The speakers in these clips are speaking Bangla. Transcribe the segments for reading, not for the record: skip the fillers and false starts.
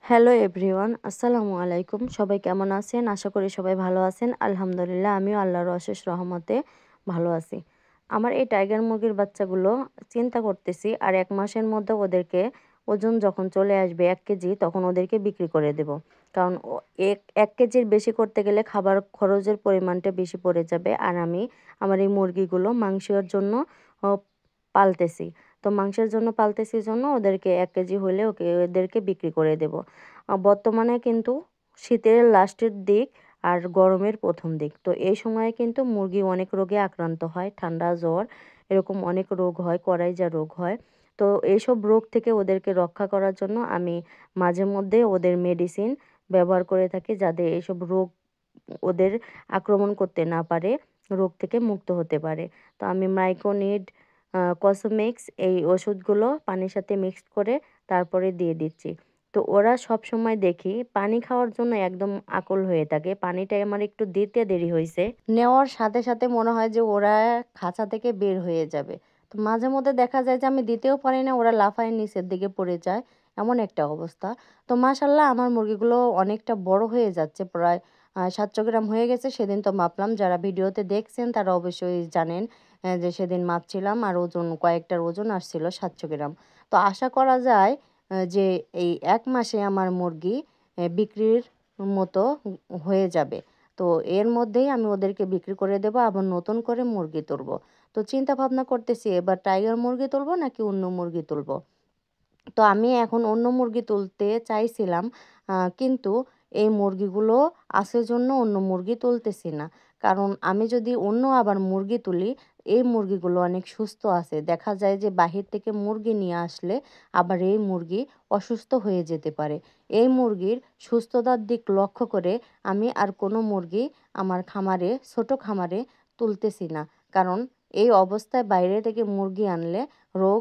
হ্যালো এভরিওয়ান, আসসালামু আলাইকুম। সবাই কেমন আছেন? আশা করি সবাই ভালো আছেন। আলহামদুলিল্লাহ, আমিও আল্লাহর অশেষ রহমতে ভালো আছি। আমার এই টাইগার মুরগির বাচ্চাগুলো চিন্তা করতেছি, আর 1 মাসের মধ্যে ওদেরকে ওজন যখন চলে আসবে 1 কেজি, তখন ওদেরকে বিক্রি করে দেব। কারণ 1 কেজির বেশি করতে গেলে খাবার খরচের পরিমাণটা বেশি পড়ে যাবে। আর আমি আমার এই মুরগিগুলো মাংসের জন্য ও পালতেছি। তো মাংসের জন্য পালতেছি জন্য ওদেরকে 1 কেজি হলে ওদেরকে বিক্রি করে দেব। বর্তমানে কিন্তু শীতের লাস্টের দিক আর গরমের ১ম দিক। তো এই সময়ে কিন্তু মুরগি অনেক রোগে আক্রান্ত হয়। ঠান্ডা, জ্বর এরকম অনেক রোগ হয়, করাইজা রোগ হয়। তো এইসব রোগ থেকে ওদেরকে রক্ষা করার জন্য আমি মাঝে মধ্যে ওদের মেডিসিন ব্যবহার করে থাকি, যাতে এইসব রোগ ওদের আক্রমণ করতে না পারে, রোগ থেকে মুক্ত হতে পারে। তো আমি মাইকোনিড, কসমিক্স এই ওষুধগুলো পানির সাথে মিক্সড করে তারপরে দিয়ে দিচ্ছি। তো ওরা সবসময় দেখি পানি খাওয়ার জন্য একদম আকুল হয়ে থাকে। পানিটা আমার একটু দিতে দেরি হইছে। নেওয়ার সাথে, সাথে মনে হয় যে ওরা খাঁচা থেকে বের হয়ে যাবে। তো মাঝে মধ্যে দেখা যায় যে আমি দিতেও পারি না, ওরা লাফায় নিচের দিকে পড়ে যায়। এমন একটা অবস্থা। তো মাশাআল্লাহ, আমার মুরগিগুলো অনেকটা বড় হয়ে যাচ্ছে। প্রায় ৭০০ গ্রাম হয়ে গেছে। সেদিন তো মাপলাম। যারা ভিডিওতে দেখছেন তারা অবশ্যই জানেন যে সেদিন মাপছিলাম, আর ওজন কয়েকটার ওজন আসছিল ৭০০ গ্রাম। তো আশা করা যায় যে এই ১ মাসে আমার মুরগি বিক্রির মতো হয়ে যাবে। তো এর মধ্যেই আমি ওদেরকে বিক্রি করে দেবো, আবার নতুন করে মুরগি তুলবো। তো চিন্তা ভাবনা করতেছি এবার টাইগার মুরগি তুলবো নাকি অন্য মুরগি তুলবো। তো আমি এখন অন্য মুরগি তুলতে চাইছিলাম, কিন্তু এই মুরগিগুলো আছে জন্য অন্য মুরগি তুলতেছি না। কারণ আমি যদি অন্য আবার মুরগি তুলি, এই মুরগিগুলো অনেক সুস্থ আছে। দেখা যায় যে বাহির থেকে মুরগি নিয়ে আসলে আবার এই মুরগি অসুস্থ হয়ে যেতে পারে। এই মুরগির সুস্থতার দিক লক্ষ্য করে আমি আর কোনো মুরগি আমার খামারে, ছোট খামারে তুলতেছি না। কারণ এই অবস্থায় বাইরে থেকে মুরগি আনলে রোগ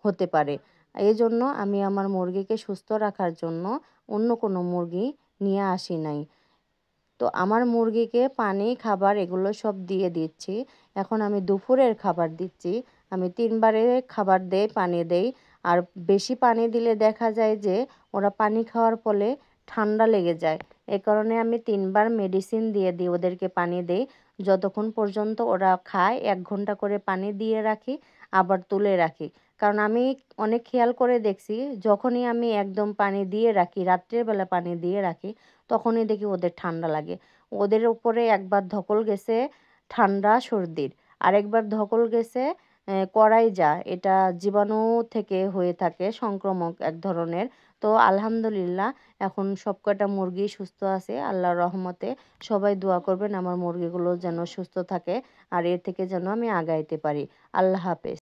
হতে পারে। এজন্য আমি আমার মুরগিকে সুস্থ রাখার জন্য অন্য কোনো মুরগি নিয়ে আসি নাই। তো আমার মুরগিকে পানি, খাবার এগুলো সব দিয়ে দিচ্ছি। এখন আমি দুপুরের খাবার দিচ্ছি। আমি ৩ বারে খাবার দেই, পানি দেই। আর বেশি পানি দিলে দেখা যায় যে ওরা পানি খাওয়ার ফলে ঠান্ডা লেগে যায়। এ কারণে আমি ৩ বার মেডিসিন দিয়ে দিই, ওদেরকে পানি দেই। যতক্ষণ পর্যন্ত ওরা খায় ১ ঘন্টা করে পানি দিয়ে রাখি, আবার তুলে রাখি। কারণ আমি অনেক খেয়াল করে দেখছি, যখনই আমি একদম পানি দিয়ে রাখি, রাত্রের বেলা পানি দিয়ে রাখি, তখনই দেখি ওদের ঠান্ডা লাগে। ওদের উপরে একবার ধকল গেছে ঠান্ডা সর্দির, আরেকবার ধকল গেছে করাইজা। এটা জীবাণু থেকে হয়ে থাকে, সংক্রামক এক ধরনের। তো আলহামদুলিল্লাহ, এখন সবকটা মুরগি সুস্থ আছে আল্লাহর রহমতে। সবাই দোয়া করবেন আমার মুরগিগুলো যেন সুস্থ থাকে, আর এর থেকে যেন আমি আগাইতে পারি। আল্লাহ হাফেজ।